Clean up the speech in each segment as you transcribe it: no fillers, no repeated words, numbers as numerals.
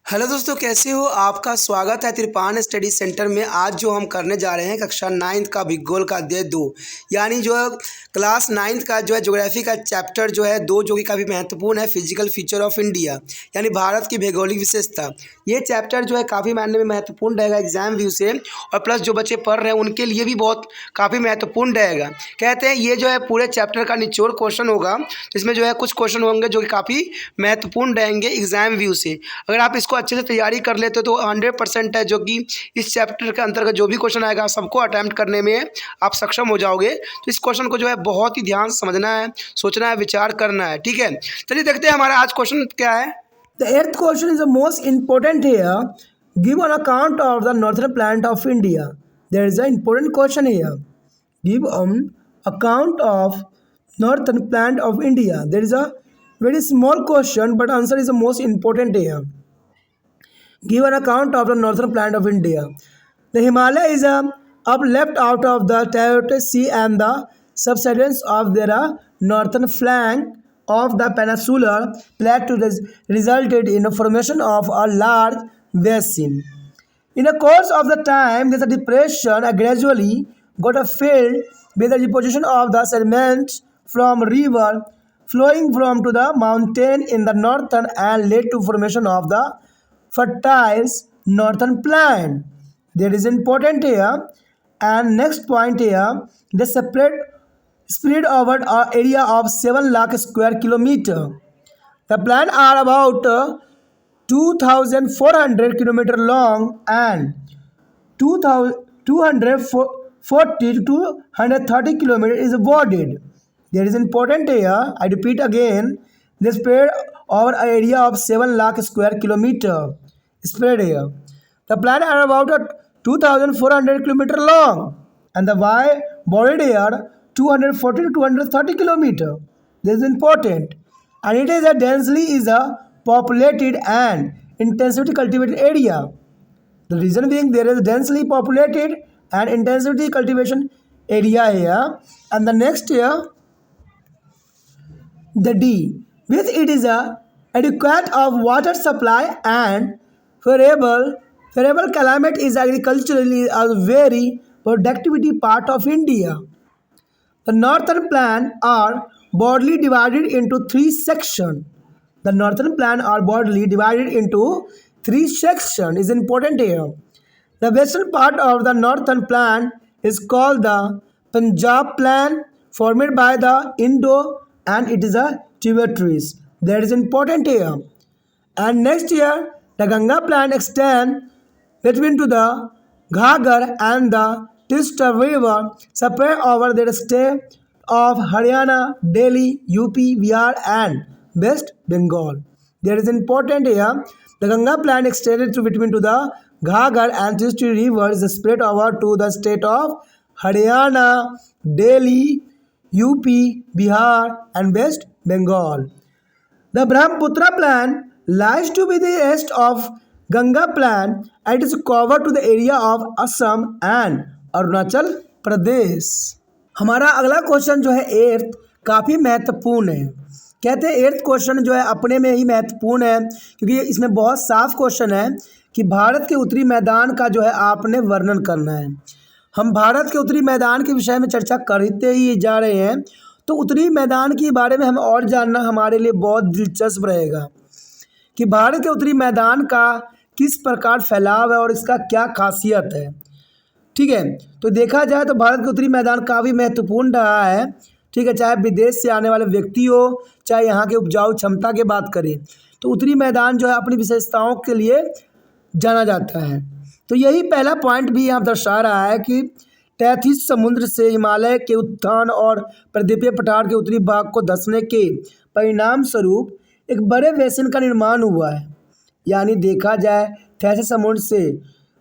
Hello दोस्तों, कैसे हो? आपका स्वागत है त्रिपान स्टडी सेंटर में। आज जो हम करने जा रहे हैं कक्षा 9th का भूगोल का अध्याय 2, यानी जो क्लास 9th का जो है ज्योग्राफी का चैप्टर जो है 2, जो कि काफ़ी महत्वपूर्ण है, फिजिकल फीचर ऑफ इंडिया, यानी भारत की भौगोलिक विशेषता। ये चैप्टर जो है काफ़ी मायने में महत्वपूर्ण रहेगा एग्जाम व्यू से, और प्लस जो बच्चे पढ़ रहे हैं उनके लिए भी बहुत काफ़ी महत्वपूर्ण रहेगा। कहते हैं ये जो है पूरे चैप्टर का निचोड़ क्वेश्चन होगा, जिसमें जो है कुछ क्वेश्चन होंगे जो कि काफ़ी महत्वपूर्ण रहेंगे एग्जाम व्यू से। अगर आप इसको अच्छे से तैयारी कर लेते हो तो 100% है जो कि इस चैप्टर के अंतर्गत जो भी क्वेश्चन आएगा सबको अटैम्प्ट करने में आप सक्षम हो जाओगे। तो इस क्वेश्चन को जो है बहुत ही ध्यान से समझना है, सोचना है, विचार करना है। ठीक है, चलिए देखते हैं हमारा आज क्वेश्चन क्या है। The eighth question is the most important here. Give an account of the northern planet of India. There is an important question here. Give an account of northern planet of India. There is a very small question, but answer is the most important here. Give an account of the northern planet of India. The Himalaya is up left out of the Tyrrhenian Sea and the subsidence of their northern flank of the peninsular plateau resulted in the formation of a large basin. In the course of the time, this depression gradually got filled with the deposition of the sediments from river flowing from to the mountain in the northern and led to formation of the fertile northern plain. That is important here. And next point here, they spread over an area of 7 lakh square kilometer. The plain are about 2,400 kilometer long and 240 to 230 kilometer is broad. There is important here. I repeat again. They spread over an area of 7 lakh square kilometer. Spread here. The planet are about 2,400 kilometer long and the wide bodied here 240 to 230 kilometer. This is important. And it is a densely is a populated and intensively cultivated area. The reason being there is densely populated and intensively cultivation area here. And the next here, the D. With it is a adequate of water supply and favorable climate is agriculturally a very productivity part of India. The northern plain are broadly divided into three sections. The northern plain are broadly divided into three sections. Is important here. The western part of the northern plain is called the Punjab plain, formed by the Indo, and it is a tributaries. That is important here. And next year, the Ganga plain extends between to the Ghagar and the Tista River, separate over the state of Haryana, Delhi, UP, Bihar, and West Bengal. There is important here. The Ganga plain extended to between to the Ghagar and Tista River is spread over to the state of Haryana, Delhi, UP, Bihar, and West Bengal. The Brahmaputra plain lies to be the east of Ganga plain and it is covered to the area of Assam and Arunachal Pradesh. हमारा अगला question जो है earth काफ़ी महत्वपूर्ण है। कहते हैं earth question जो है अपने में ही महत्वपूर्ण है, क्योंकि इसमें बहुत साफ क्वेश्चन है कि भारत के उत्तरी मैदान का जो है आपने वर्णन करना है। हम भारत के उत्तरी मैदान के विषय में चर्चा करते ही जा रहे हैं, तो उत्तरी मैदान के बारे में हमें और जानना हमारे लिए बहुत दिलचस्प रहेगा कि भारत के उत्तरी मैदान का किस प्रकार फैलाव है और इसका क्या खासियत है। ठीक है, तो देखा जाए तो भारत के उत्तरी मैदान काफ़ी महत्वपूर्ण रहा है। ठीक है, चाहे विदेश से आने वाले व्यक्ति हो, चाहे यहाँ के उपजाऊ क्षमता की बात करें, तो उत्तरी मैदान जो है अपनी विशेषताओं के लिए जाना जाता है। तो यही पहला पॉइंट भी यहाँ दर्शा रहा है कि तैतीस समुद्र से हिमालय के उत्थान और प्रदीपीय पठार के उत्तरी भाग को धंसने के परिणाम स्वरूप एक बड़े बेसिन का निर्माण हुआ है। यानी देखा जाए तैतीस समुद्र से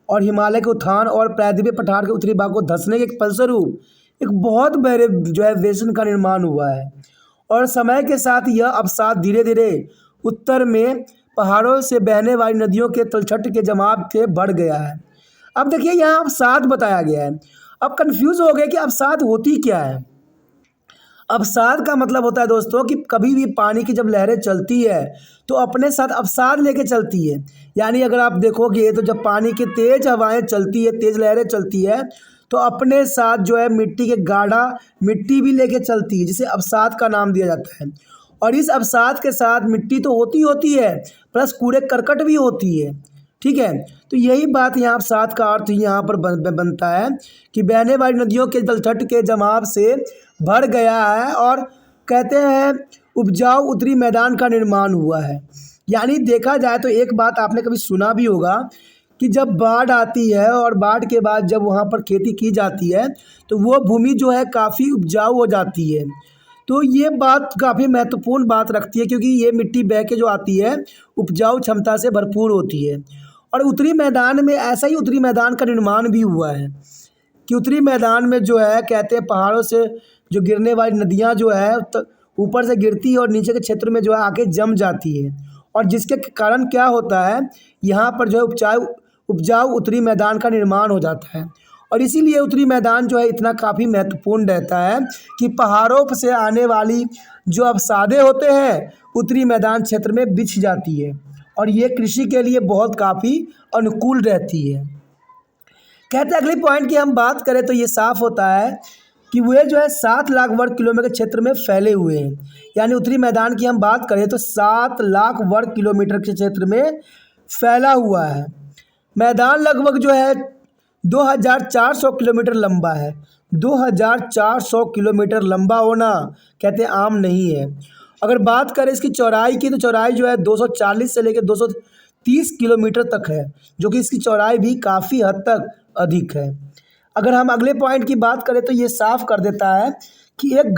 और हिमालय के उत्थान और प्रायद्वीपीय पठार के उत्तरी भाग को धंसने के फलस्वरूप एक बहुत बड़े जो है बेसिन का निर्माण हुआ है, और समय के साथ यह अवसाद धीरे धीरे उत्तर में पहाड़ों से बहने वाली नदियों के तलछट के जमाव से बढ़ गया है। अब देखिए यहाँ अवसाद बताया गया है। अब कंफ्यूज हो गए कि अवसाद होती क्या है। अवसाद का मतलब होता है दोस्तों कि कभी भी पानी की जब लहरें चलती है तो अपने साथ अवसाद लेके चलती है। यानी अगर आप देखोगे तो जब पानी की तेज़ हवाएं चलती है, तेज़ लहरें चलती है, तो अपने साथ जो है मिट्टी के गाढ़ा मिट्टी भी लेके चलती है, जिसे अवसाद का नाम दिया जाता है। और इस अवसाद के साथ मिट्टी तो होती है, प्लस कूड़े करकट भी होती है। ठीक है, तो यही बात यहाँ अवसाद का अर्थ यहाँ पर बनता है कि बहने वाली नदियों के जलछट के जमाव से भर गया है और कहते हैं उपजाऊ उत्तरी मैदान का निर्माण हुआ है। यानी देखा जाए तो एक बात आपने कभी सुना भी होगा कि जब बाढ़ आती है और बाढ़ के बाद जब वहाँ पर खेती की जाती है तो वो भूमि जो है काफ़ी उपजाऊ हो जाती है। तो ये बात काफ़ी महत्वपूर्ण बात रखती है, क्योंकि ये मिट्टी बह के जो आती है उपजाऊ क्षमता से भरपूर होती है। और उत्तरी मैदान में ऐसा ही उत्तरी मैदान का निर्माण भी हुआ है कि उत्तरी मैदान में जो है कहते हैं पहाड़ों से जो गिरने वाली नदियाँ जो है ऊपर से गिरती है और नीचे के क्षेत्र में जो है आके जम जाती है, और जिसके कारण क्या होता है यहाँ पर जो है उपजाऊ उत्तरी मैदान का निर्माण हो जाता है। और इसीलिए उत्तरी मैदान जो है इतना काफ़ी महत्वपूर्ण रहता है कि पहाड़ों से आने वाली जो अवसादें होते हैं उत्तरी मैदान क्षेत्र में बिछ जाती है, और ये कृषि के लिए बहुत काफ़ी अनुकूल रहती है। कहते हैं अगली पॉइंट की हम बात करें तो ये साफ होता है कि वे जो है 7 लाख वर्ग किलोमीटर के क्षेत्र में फैले हुए हैं। यानी उत्तरी मैदान की हम बात करें तो 7 लाख वर्ग किलोमीटर के क्षेत्र में फैला हुआ है। मैदान लगभग जो है 2400 किलोमीटर लंबा है। 2400 किलोमीटर लंबा होना कहते हैं आम नहीं है। अगर बात करें इसकी चौड़ाई की तो चौड़ाई जो है 240 से लेकर 230 किलोमीटर तक है, जो कि इसकी चौड़ाई भी काफ़ी हद तक अधिक है। अगर हम अगले पॉइंट की बात करें तो ये साफ कर देता है कि एक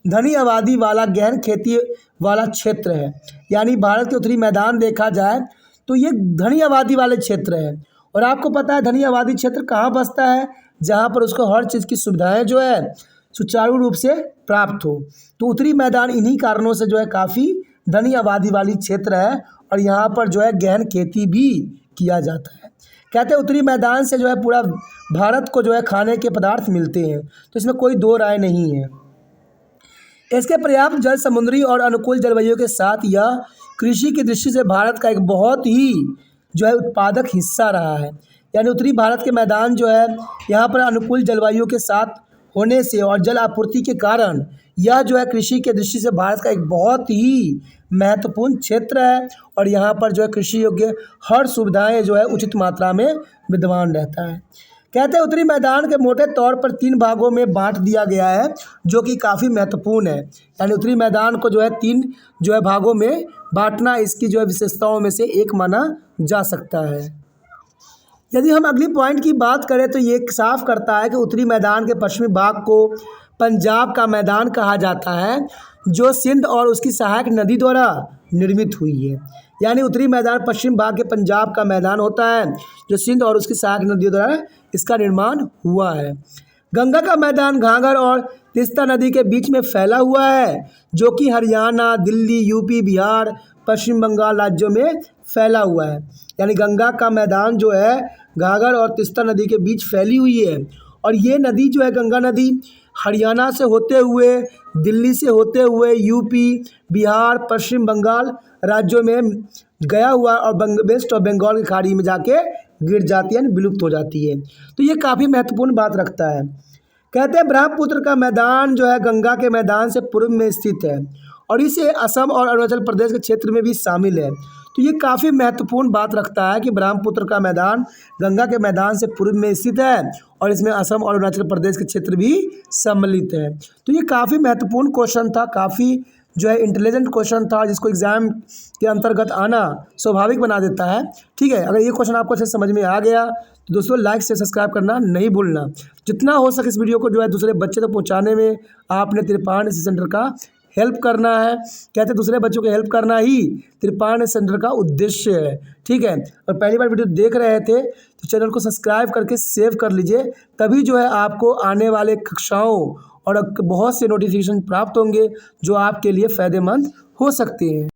घनी आबादी वाला गहन खेती वाला क्षेत्र है। यानी भारत के उत्तरी मैदान देखा जाए तो ये घनी आबादी वाले क्षेत्र है। और आपको पता है घनी आबादी क्षेत्र कहाँ बसता है, जहाँ पर उसको हर चीज़ की सुविधाएं जो है सुचारू रूप से प्राप्त हो। तो उत्तरी मैदान इन्हीं कारणों से जो है काफ़ी घनी आबादी वाली क्षेत्र है, और यहाँ पर जो है गहन खेती भी किया जाता है। कहते हैं उत्तरी मैदान से जो है पूरा भारत को जो है खाने के पदार्थ मिलते हैं, तो इसमें कोई दो राय नहीं है। इसके पर्याप्त जल, समुद्री और अनुकूल जलवायु के साथ यह कृषि की दृष्टि से भारत का एक बहुत ही जो है उत्पादक हिस्सा रहा है। यानी उत्तरी भारत के मैदान जो है यहाँ पर अनुकूल जलवायु के साथ होने से और जल आपूर्ति के कारण यह जो है कृषि के दृष्टि से भारत का एक बहुत ही महत्वपूर्ण क्षेत्र है, और यहाँ पर जो है कृषि योग्य हर सुविधाएं जो है उचित मात्रा में विद्यमान रहता है। कहते हैं उत्तरी मैदान के मोटे तौर पर 3 भागों में बांट दिया गया है, जो कि काफ़ी महत्वपूर्ण है। यानी उत्तरी मैदान को जो है 3 जो है भागों में बांटना इसकी जो है विशेषताओं में से एक माना जा सकता है। यदि हम अगली पॉइंट की बात करें तो ये साफ करता है कि उत्तरी मैदान के पश्चिमी भाग को पंजाब का मैदान कहा जाता है, जो सिंध और उसकी सहायक नदी द्वारा निर्मित हुई है। यानी उत्तरी मैदान पश्चिम भाग के पंजाब का मैदान होता है, जो सिंध और उसकी सहायक नदियों द्वारा इसका निर्माण हुआ है। गंगा का मैदान घाघर और तीस्ता नदी के बीच में फैला हुआ है, जो कि हरियाणा, दिल्ली, यूपी, बिहार, पश्चिम बंगाल राज्यों में फैला हुआ है। यानी गंगा का मैदान जो है घाघर और तीस्ता नदी के बीच फैली हुई है, और ये नदी जो है गंगा नदी हरियाणा से होते हुए, दिल्ली से होते हुए यूपी, बिहार, पश्चिम बंगाल राज्यों में गया हुआ और वेस्ट और बंगाल की खाड़ी में जाके गिर जाती है, विलुप्त हो जाती है। तो ये काफ़ी महत्वपूर्ण बात रखता है। कहते हैं ब्रह्मपुत्र का मैदान जो है गंगा के मैदान से पूर्व में स्थित है, और इसे असम और अरुणाचल प्रदेश के क्षेत्र में भी शामिल है। तो ये काफ़ी महत्वपूर्ण बात रखता है कि ब्रह्मपुत्र का मैदान गंगा के मैदान से पूर्व में स्थित है, और इसमें असम और अरुणाचल प्रदेश के क्षेत्र भी सम्मिलित है। तो ये काफ़ी महत्वपूर्ण क्वेश्चन था, काफ़ी जो है इंटेलिजेंट क्वेश्चन था, जिसको एग्जाम के अंतर्गत आना स्वाभाविक बना देता है। ठीक है, अगर ये क्वेश्चन आपको अच्छे समझ में आ गया तो दोस्तों लाइक से सब्सक्राइब करना नहीं भूलना। जितना हो सके इस वीडियो को जो है दूसरे बच्चे तक पहुँचाने में आपने त्रिपाण सेंटर का हेल्प करना है। कहते दूसरे बच्चों को हेल्प करना ही त्रिपाण सेंटर का उद्देश्य है। ठीक है, और पहली बार वीडियो देख रहे थे तो चैनल को सब्सक्राइब करके सेव कर लीजिए, तभी जो है आपको आने वाले कक्षाओं और बहुत से नोटिफिकेशन प्राप्त होंगे जो आपके लिए फ़ायदेमंद हो सकते हैं।